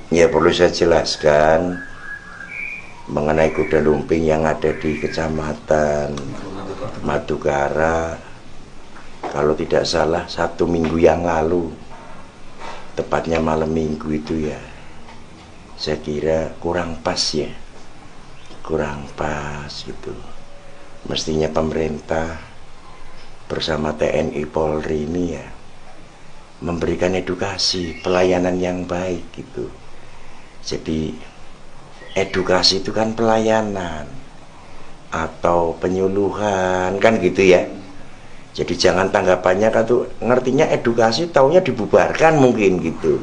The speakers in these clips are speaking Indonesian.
Ya perlu saya jelaskan mengenai kuda lumping yang ada di Kecamatan Madukara. Kalau tidak salah 1 minggu yang lalu, tepatnya malam minggu itu ya, saya kira kurang pas ya, kurang pas gitu. Mestinya pemerintah bersama TNI Polri ini ya memberikan edukasi, pelayanan yang baik gitu. Jadi edukasi itu kan pelayanan atau penyuluhan kan gitu ya. Jadi jangan tanggapannya kan tuh ngertinya edukasi taunya dibubarkan mungkin gitu.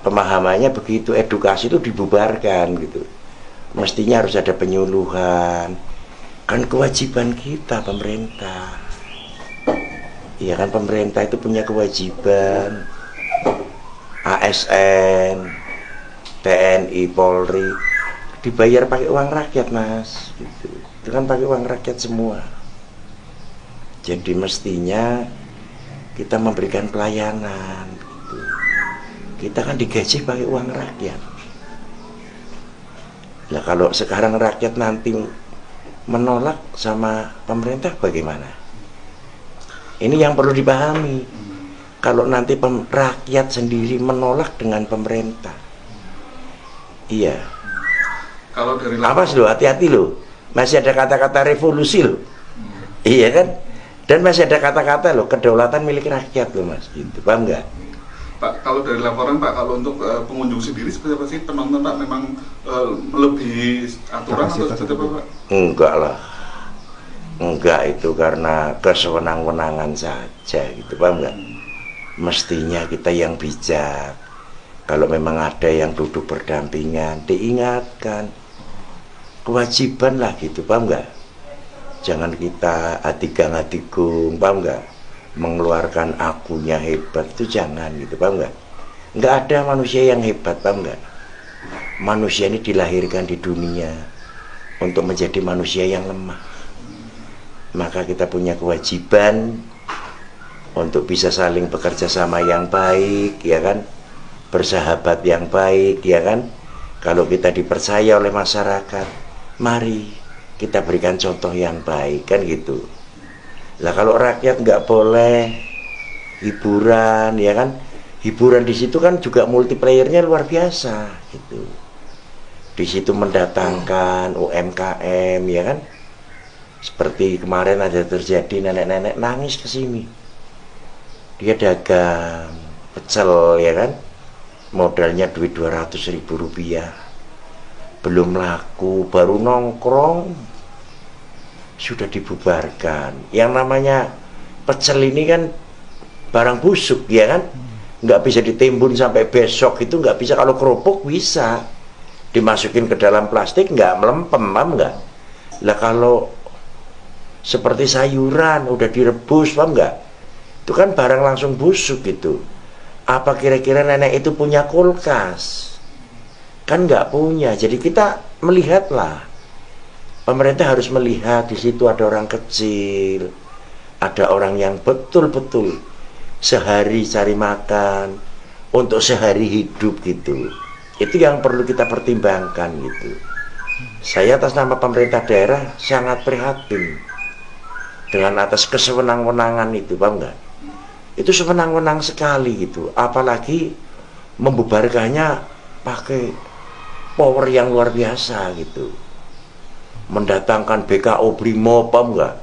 Pemahamannya begitu, edukasi itu dibubarkan gitu. Mestinya harus ada penyuluhan. Kan kewajiban kita pemerintah. Iya kan, pemerintah itu punya kewajiban. ASN, TNI, Polri dibayar pakai uang rakyat mas gitu. Itu kan pakai uang rakyat semua. Jadi mestinya kita memberikan pelayanan gitu. Kita kan digaji pakai uang rakyat. Nah kalau sekarang rakyat nanti menolak sama pemerintah bagaimana? Ini yang perlu dipahami. Kalau nanti rakyat sendiri menolak dengan pemerintah, iya. Kalau dari awas loh, hati-hati loh. Masih ada kata-kata revolusi loh. Iya kan? Dan masih ada kata-kata loh, kedaulatan milik rakyat loh mas. Gitu, paham nggak? Pak, kalau dari laporan Pak, kalau untuk pengunjung sendiri seperti apa sih penonton Pak? Memang lebih aturan atau seperti apa Pak? Enggak lah. Enggak, itu karena kesewenang-wenangan saja gitu, paham nggak? Mestinya kita yang bijak. Kalau memang ada yang duduk berdampingan, diingatkan. Kewajiban lah gitu, paham nggak? Jangan kita adigang-adigung, paham nggak? Mengeluarkan akunya hebat, itu jangan gitu, paham nggak? Nggak ada manusia yang hebat, paham nggak? Manusia ini dilahirkan di dunia untuk menjadi manusia yang lemah. Maka kita punya kewajiban untuk bisa saling bekerja sama yang baik, ya kan? Bersahabat yang baik, ya kan? Kalau kita dipercaya oleh masyarakat, mari kita berikan contoh yang baik, kan gitu. Lah kalau rakyat nggak boleh hiburan, ya kan? Hiburan di situ kan juga multiplayernya luar biasa, gitu. Di situ mendatangkan UMKM, ya kan? Seperti kemarin ada terjadi nenek-nenek nangis ke sini. Dia dagang pecel, ya kan? Modalnya duit 200.000 rupiah. Belum laku, baru nongkrong sudah dibubarkan. Yang namanya pecel ini kan barang busuk, ya kan? Nggak bisa ditimbun sampai besok, itu nggak bisa. Kalau kerupuk bisa dimasukin ke dalam plastik, nggak melempem, paham nggak? Lah kalau seperti sayuran udah direbus, paham nggak? Itu kan barang langsung busuk gitu. Apa kira-kira nenek itu punya kulkas? Kan nggak punya. Jadi kita melihatlah, pemerintah harus melihat di situ ada orang kecil, ada orang yang betul-betul sehari cari makan untuk sehari hidup gitu. Itu yang perlu kita pertimbangkan gitu. Saya atas nama pemerintah daerah sangat prihatin dengan atas kesewenang-wenangan itu, paham nggak? Itu sewenang-wenang sekali gitu. Apalagi membubarkannya pakai power yang luar biasa gitu. Mendatangkan BKO Brimob, paham nggak?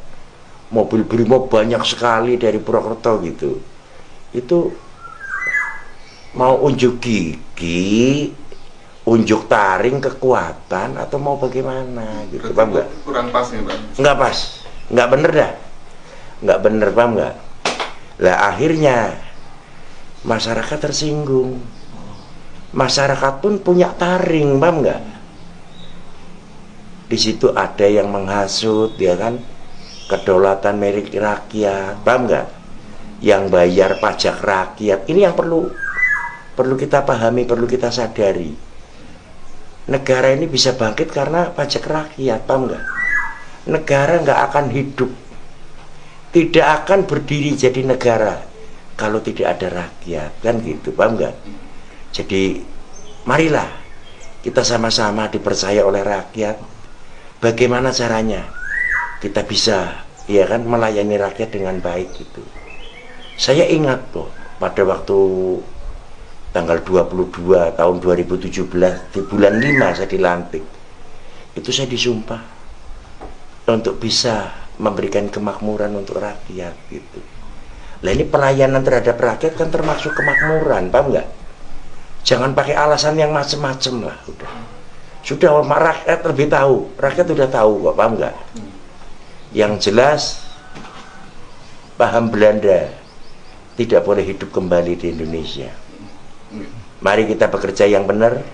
Mobil Brimob banyak sekali dari Purwokerto gitu. Itu mau unjuk gigi, unjuk taring kekuatan, atau mau bagaimana gitu, paham nggak? Kurang pas nih Pak. Nggak pas, nggak bener dah, nggak bener, paham nggak? Lah akhirnya masyarakat tersinggung. Masyarakat pun punya taring, paham nggak? Di situ ada yang menghasut, ya kan? Kedaulatan milik rakyat, paham nggak? Yang bayar pajak rakyat. Ini yang perlu kita pahami, perlu kita sadari. Negara ini bisa bangkit karena pajak rakyat, paham nggak? Negara nggak akan hidup, tidak akan berdiri jadi negara kalau tidak ada rakyat, kan gitu, paham nggak? Jadi marilah kita sama-sama dipercaya oleh rakyat. Bagaimana caranya kita bisa, ya kan, melayani rakyat dengan baik gitu. Saya ingat loh, pada waktu tanggal 22 tahun 2017 di bulan 5 saya dilantik. Itu saya disumpah untuk bisa memberikan kemakmuran untuk rakyat gitu. Lah ini pelayanan terhadap rakyat kan termasuk kemakmuran, paham nggak? Jangan pakai alasan yang macem-macem lah, udah. Sudah rakyat lebih tahu, rakyat udah tahu kok, paham nggak? Yang jelas paham Belanda tidak boleh hidup kembali di Indonesia. Mari kita bekerja yang benar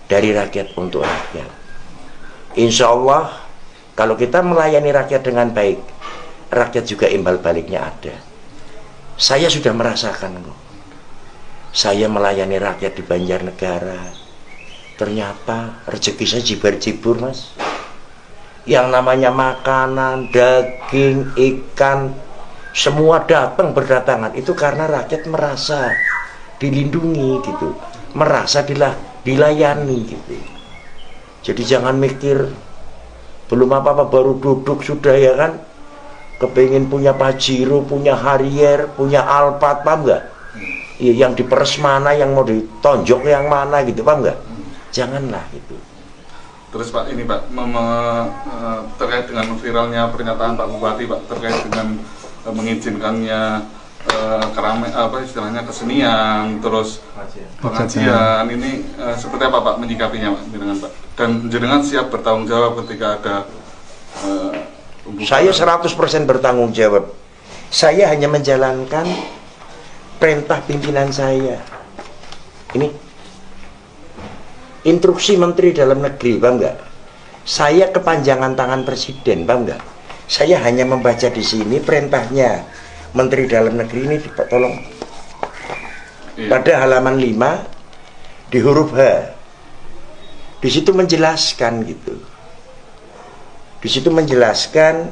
dari rakyat untuk rakyat. Insya Allah kalau kita melayani rakyat dengan baik, rakyat juga imbal baliknya ada. Saya sudah merasakan kok. Saya melayani rakyat di Banjarnegara, ternyata rezeki saya jibar-jibur, Mas. Yang namanya makanan, daging, ikan, semua datang berdatangan. Itu karena rakyat merasa dilindungi gitu, merasa dilayani gitu. Jadi jangan mikir belum apa-apa baru duduk sudah, ya kan, kepingin punya Pajero, punya Harrier, punya Alphard, paham nggak? Iya, yang diperes mana, yang mau ditonjok yang mana gitu, paham nggak? Janganlah gitu. Terus Pak, ini Pak, terkait dengan viralnya pernyataan Pak Bupati Pak, terkait dengan mengizinkannya istilahnya kesenian, terus pengajian, ini seperti apa Pak menyikapinya Pak, jenengan Pak? Dan jenengan siap bertanggung jawab ketika ada Saya 100% bertanggung jawab. Saya hanya menjalankan perintah pimpinan saya. Ini instruksi Menteri Dalam Negeri, paham nggak? Saya kepanjangan tangan Presiden, paham nggak? Saya hanya membaca di sini perintahnya Menteri Dalam Negeri ini, tolong. Pada halaman 5 di huruf H. Di situ menjelaskan gitu. Di situ menjelaskan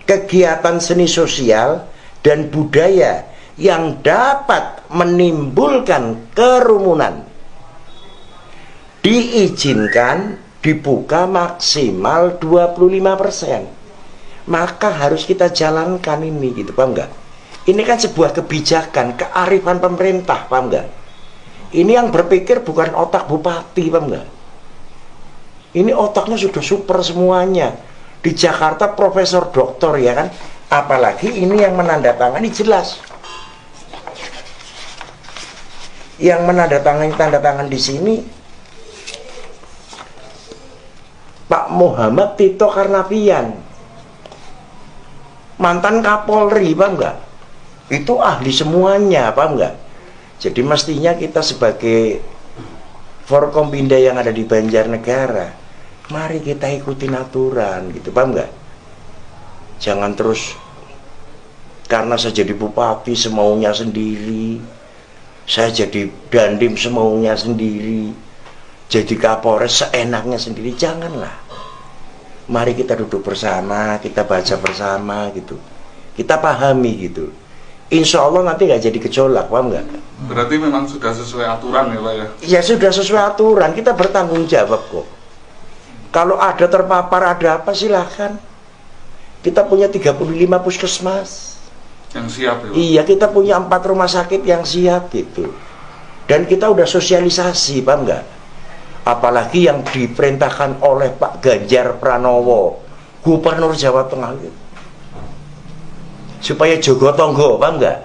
kegiatan seni sosial dan budaya yang dapat menimbulkan kerumunan diizinkan dibuka maksimal 25%. Maka harus kita jalankan ini gitu, paham nggak? Ini kan sebuah kebijakan, kearifan pemerintah, paham nggak? Ini yang berpikir bukan otak bupati, paham nggak? Ini otaknya sudah super semuanya. Di Jakarta profesor doktor, ya kan? Apalagi ini yang menandatangani jelas. Yang menandatangani tanda tangan di sini Pak Muhammad Tito Karnavian, mantan Kapolri, paham nggak? Itu ahli semuanya, paham nggak? Jadi mestinya kita sebagai Forkompinda yang ada di Banjarnegara, mari kita ikutin aturan gitu, paham nggak? Jangan terus karena saya jadi bupati semaunya sendiri, saya jadi dandim semaunya sendiri, jadi Kapolres seenaknya sendiri. Janganlah. Mari kita duduk bersama, kita baca bersama gitu, kita pahami gitu. Insya Allah nanti nggak jadi gejolak, paham nggak? Berarti memang sudah sesuai aturan ya Pak ya? Ya sudah sesuai aturan, kita bertanggung jawab kok. Kalau ada terpapar, ada apa, silahkan. Kita punya 35 puskesmas yang siap ya Pak? Iya, kita punya 4 rumah sakit yang siap gitu. Dan kita udah sosialisasi, paham nggak? Apalagi yang diperintahkan oleh Pak Ganjar Pranowo, Gubernur Jawa Tengah gitu, supaya jogo tonggo, paham nggak?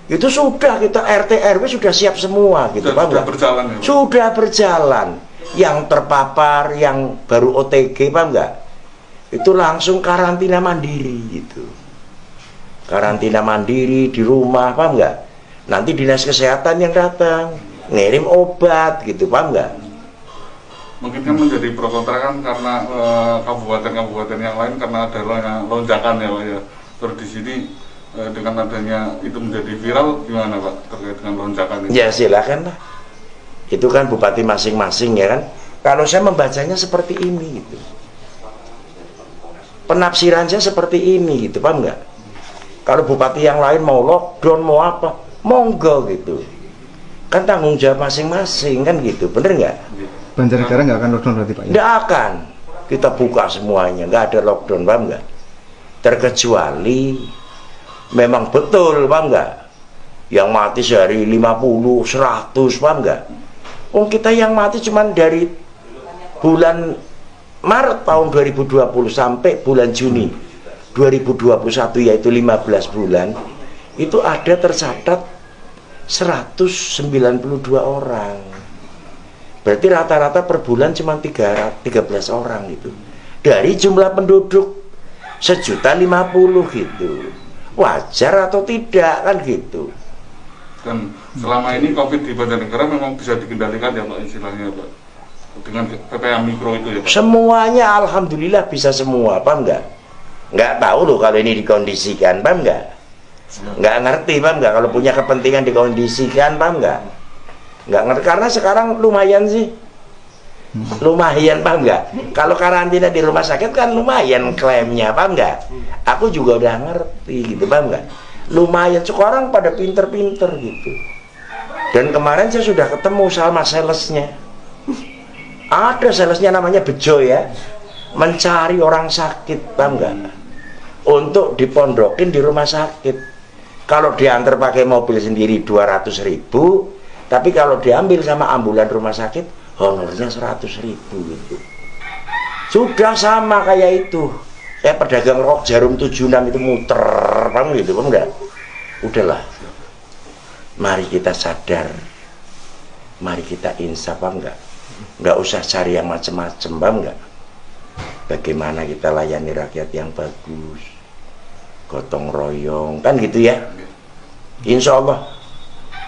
Itu sudah kita RT RW sudah siap semua gitu, paham nggak? Berjalan ya Pak? Sudah berjalan. Yang terpapar, yang baru OTG, paham nggak? Itu langsung karantina mandiri gitu. Karantina mandiri di rumah, paham nggak? Nanti dinas kesehatan yang datang ngirim obat gitu, paham nggak? Mungkin kan menjadi pro kontra kan karena kabupaten-kabupaten yang lain karena ada lonjakan ya Pak ya. Terus di sini dengan adanya itu menjadi viral, gimana Pak terkait dengan lonjakan itu? Ya silakan lah. Itu kan bupati masing-masing, ya kan. Kalau saya membacanya seperti ini gitu. Penafsirannya seperti ini gitu, paham nggak? Kalau bupati yang lain mau lockdown, mau apa, monggo gitu. Kan tanggung jawab masing-masing kan gitu, bener nggak? Banjarnegara nggak akan lockdown berarti Pak ya? Nggak akan, kita buka semuanya, nggak ada lockdown, paham nggak? Terkecuali memang betul, paham nggak? Yang mati sehari 50, 100, paham nggak? Kita yang mati cuman dari bulan Maret tahun 2020 sampai bulan Juni 2021, yaitu 15 bulan, itu ada tercatat 192 orang. Berarti rata-rata per bulan cuma 13 orang gitu. Dari jumlah penduduk 1.050.000 gitu. Wajar atau tidak kan gitu. Dan selama ini COVID di Banjarnegara memang bisa dikendalikan ya Pak, istilahnya Pak, dengan PPKM mikro itu ya Pak? Semuanya alhamdulillah bisa semua, paham nggak? Nggak tahu loh kalau ini dikondisikan, paham nggak? Nggak ngerti, paham nggak? Kalau punya kepentingan dikondisikan, paham nggak? Nggak ngerti, karena sekarang lumayan sih. Lumayan, paham nggak? Kalau karantina di rumah sakit kan lumayan klaimnya, paham nggak? Aku juga udah ngerti gitu, paham nggak? Lumayan, sekarang pada pinter-pinter gitu. Dan kemarin saya sudah ketemu sama salesnya. Ada salesnya namanya Bejo ya, mencari orang sakit, paham nggak? Untuk dipondokin di rumah sakit. Kalau diantar pakai mobil sendiri 200.000, tapi kalau diambil sama ambulan rumah sakit honornya 100.000 gitu. Sudah sama kayak itu. Kayak pedagang rok jarum 76 itu muter, paham gitu, paham nggak? Udahlah. Mari kita sadar. Mari kita insaf, paham nggak? Nggak usah cari yang macem-macem, paham nggak? Bagaimana kita layani rakyat yang bagus, gotong royong, kan gitu ya. Insya Allah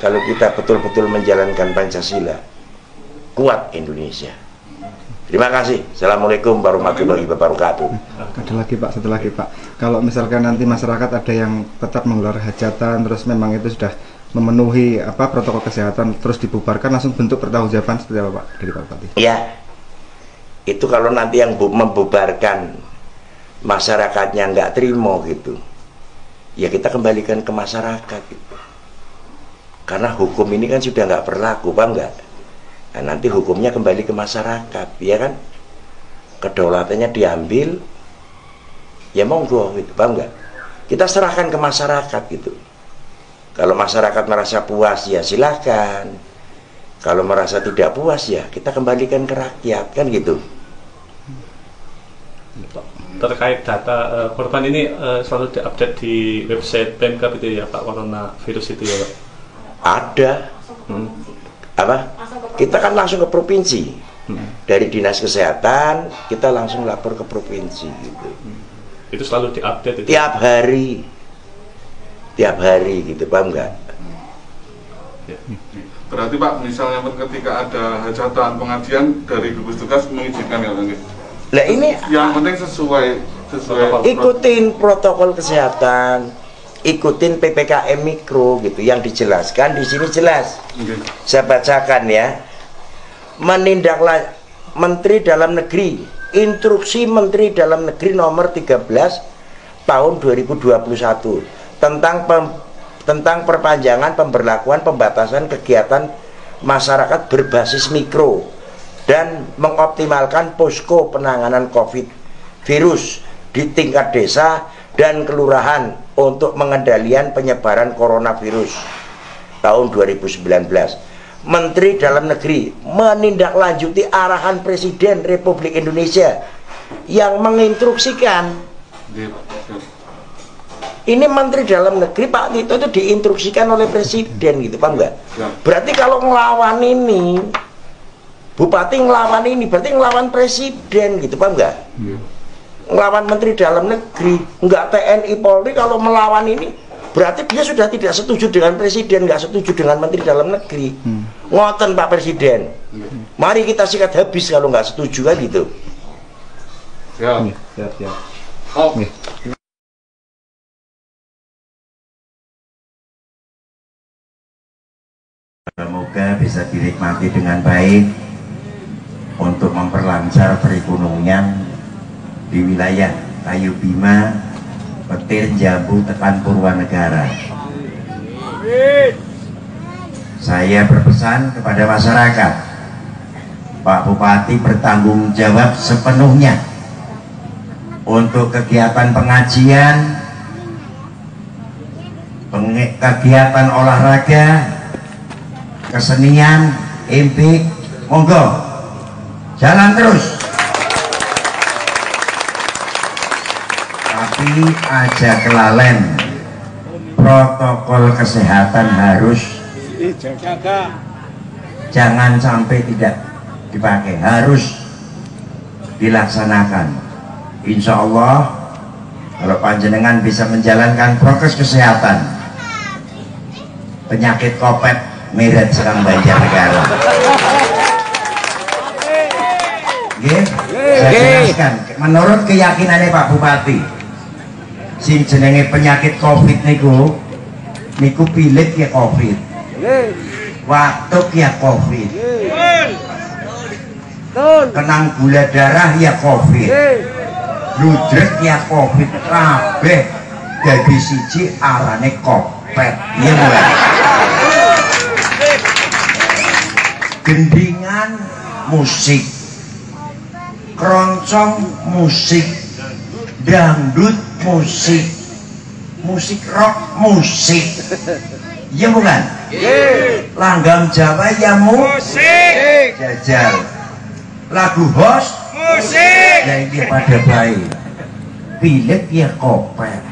kalau kita betul-betul menjalankan Pancasila, kuat Indonesia. Terima kasih. Assalamualaikum warahmatullahi wabarakatuh. Ada lagi Pak, satu lagi Pak. Kalau misalkan nanti masyarakat ada yang tetap menggelar hajatan, terus memang itu sudah memenuhi protokol kesehatan, terus dibubarkan, langsung bentuk pertanggungjawaban seperti apa Pak dari Pak Bupati? Ya, itu kalau nanti yang membubarkan masyarakatnya nggak terima gitu, ya kita kembalikan ke masyarakat gitu. Karena hukum ini kan sudah nggak berlaku, paham nggak? Nah, nanti hukumnya kembali ke masyarakat, ya kan? Kedaulatannya diambil, ya monggo gitu, paham nggak? Kita serahkan ke masyarakat gitu. Kalau masyarakat merasa puas, ya silahkan. Kalau merasa tidak puas, ya kita kembalikan ke rakyat, kan gitu. Terkait data korban ini selalu diupdate di website Pemkab itu ya Pak, coronavirus itu ya Pak? Ada. Kita kan langsung ke provinsi. Dari dinas kesehatan kita langsung lapor ke provinsi gitu. Itu selalu diupdate itu? Tiap hari gitu, paham nggak? Ya. Berarti Pak, misalnya ketika ada hajatan pengajian dari gugus tugas mengizinkan ya Bang? Nah ini yang penting sesuai ikutin protokol kesehatan, ikutin PPKM mikro gitu, yang dijelaskan di sini jelas. Saya bacakan ya. Menteri Dalam Negeri, instruksi Menteri Dalam Negeri nomor 13 tahun 2021 tentang perpanjangan pemberlakuan pembatasan kegiatan masyarakat berbasis mikro dan mengoptimalkan posko penanganan COVID virus di tingkat desa dan kelurahan untuk pengendalian penyebaran coronavirus tahun 2019. Menteri Dalam Negeri menindaklanjuti arahan Presiden Republik Indonesia yang menginstruksikan. Ini Menteri Dalam Negeri Pak Tito itu diinstruksikan oleh Presiden gitu, paham nggak? Berarti kalau ngelawan ini, Bupati ngelawan ini, berarti ngelawan Presiden gitu, paham nggak? Ngelawan Menteri Dalam Negeri, nggak TNI Polri. Kalau melawan ini, berarti dia sudah tidak setuju dengan Presiden, nggak setuju dengan Menteri Dalam Negeri. Ngoten Pak Presiden, mari kita sikat habis kalau nggak setuju kan gitu. Siap. Semoga bisa dinikmati dengan baik untuk memperlancar perekonomian di wilayah Kayu Bima, Petir, Jambu, tekan Purwanegara. saya berpesan kepada masyarakat, Pak Bupati bertanggung jawab sepenuhnya untuk kegiatan pengajian, kegiatan olahraga, kesenian, empik, monggo jalan terus. Tapi aja kelalen, protokol kesehatan harus jangan sampai tidak dipakai, harus dilaksanakan. Insya Allah kalau panjenengan bisa menjalankan prokes kesehatan, penyakit kopet meret serang Banjarnegara. Saya jelaskan, menurut keyakinannya Pak Bupati, sing jenenge penyakit covid niku pilek ya covid, watuk ya covid, kenang gula darah ya covid, ludrek ya covid, kabeh dadi siji arane kopet. Iya bukan? Gendingan musik, keroncong musik, dangdut musik, musik rock musik, iya bukan? Langgam Jawa ya musik, jajal lagu host musik, ya ini pada baik, pilek ya kopet,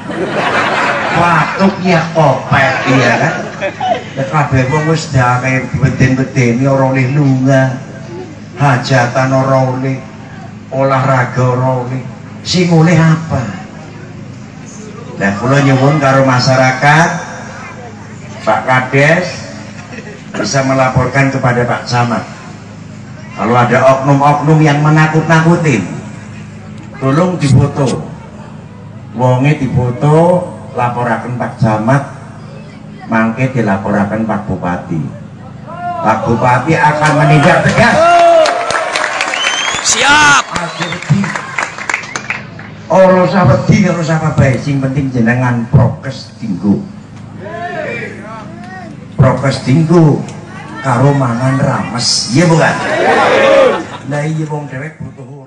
watuk ya kopet, iya kan? Kabeh wong wis dah kaya beden-bedeni ora oleh lunga, hajatan ora oleh, olahraga ora oleh, sing oleh apa? Nah, kula nyuwun karo masyarakat, Pak Kades bisa melaporkan kepada Pak Camat kalau ada oknum-oknum yang menakut-nakutin, tolong difoto, wonge difoto, laporaken Pak Camat, mangke dilaporaken Pak Bupati. Pak Bupati akan menindak tegas. Siap. Ora usah wedi, ora usah apa-apa, sing penting jenengan prokes dinggo. Prokes dinggo karo mangan rames, iya bukan? Lah iya wong dhewek butuh